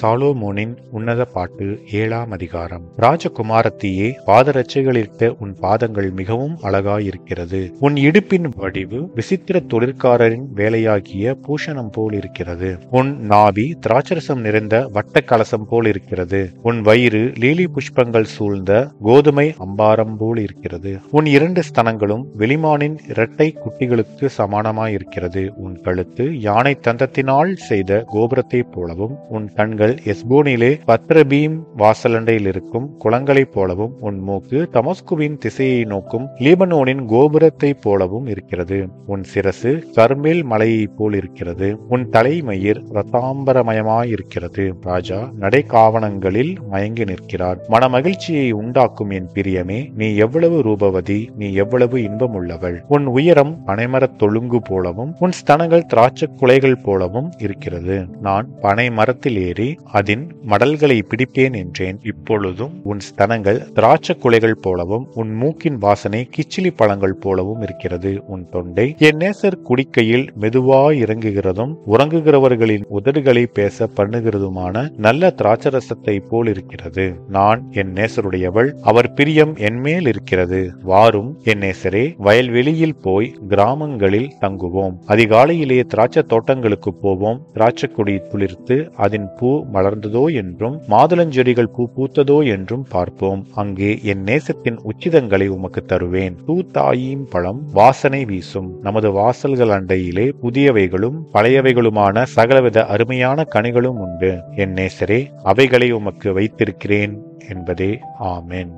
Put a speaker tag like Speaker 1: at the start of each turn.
Speaker 1: சாலோமோனின் உன்னத பாட்டு 7ஆம் அதிகாரம். ராஜகுமாரத்தியே, பாதரட்சைகளிட்ட உன் பாதங்கள் மிகவும் அழகாயிருக்கிறது. உன் இடுப்பின் வடிவு விசித்திர தொழிற்காரரின் வேலையாகிய பூஷணம் போல் இருக்கிறது. உன் நாபி திராட்சரசம் நிறைந்த வட்ட கலசம் போல் இருக்கிறது. உன் வயிறு லீலி புஷ்பங்கள் சூழ்ந்த கோதுமை அம்பாரம் போல் இருக்கிறது. உன் 2 ஸ்தனங்களும் வெளிமானின் இரட்டை குட்டிகளுக்கு சமானமாயிருக்கிறது. உன் கழுத்து யானை தந்தத்தினால் செய்த கோபுரத்தை போலவும், உன் கண்கள் எஸ்போனிலே பத்ரபீம் வாசலண்டையில் இருக்கும் குளங்களைப் போலவும், உன் மூக்கு தமஸ்குவின் திசையை நோக்கும் லீபனோனின் கோபுரத்தை போலவும் இருக்கிறது. உன் சிரசு கர்மேல் மலையைப் போல் இருக்கிறது. உன் தலைமயிர் ரத்தாம்பரமயமாயிருக்கிறது. ராஜா நடைக்காவணங்களில் மயங்கி நிற்கிறார். மனமகிழ்ச்சியை உண்டாக்கும் என் பிரியமே, நீ எவ்வளவு ரூபவதி, நீ எவ்வளவு இன்பமுள்ளவள். உன் உயரம் பனைமரத் தொழுங்கு போலவும், உன் ஸ்தனங்கள் திராட்சை குலைகள் போலவும் இருக்கிறது. நான் பனை மரத்தில் ஏறி அதன் மடல்களை பிடிப்பேன் என்றேன். இப்பொழுதும் உன் ஸ்தனங்கள் திராட்சை குலைகள் போலவும், உன் மூக்கின் வாசனை கிச்சிலி பழங்கள் போலவும் இருக்கிறது. உன் தொண்டை என் நேசர் குடிக்கையில் மெதுவாய் இறங்குகிறதும், உறங்குகிறவர்களின் உதடுகளை பேச பண்ணுகிறதுமான நல்ல திராட்சரசத்தை போல் இருக்கிறது. நான் என் நேசருடையவள், அவர் பிரியம் என்மேல் இருக்கிறது. வாரும் என் நேசரே, வயல்வெளியில் போய் கிராமங்களில் தங்குவோம். அதிகாலையிலே திராட்சை தோட்டங்களுக்கு போவோம். திராட்சை கொடி துளிர்த்து அதன் பூ மலர்ந்ததோ என்றும், மாதுளஞ்செடிகள் பூ பூத்ததோ என்றும் பார்ப்போம். அங்கே என் நேசத்தின் உச்சிதங்களை உமக்கு தருவேன். தூத்தாயின் பழம் வாசனை வீசும். நமது வாசல்கள் அண்டையிலே புதியவைகளும் பழையவைகளுமான சகலவித அருமையான கனிகளும் உண்டு. என் நேசரே, அவைகளை உமக்கு வைத்திருக்கிறேன் என்பதே. ஆமென்.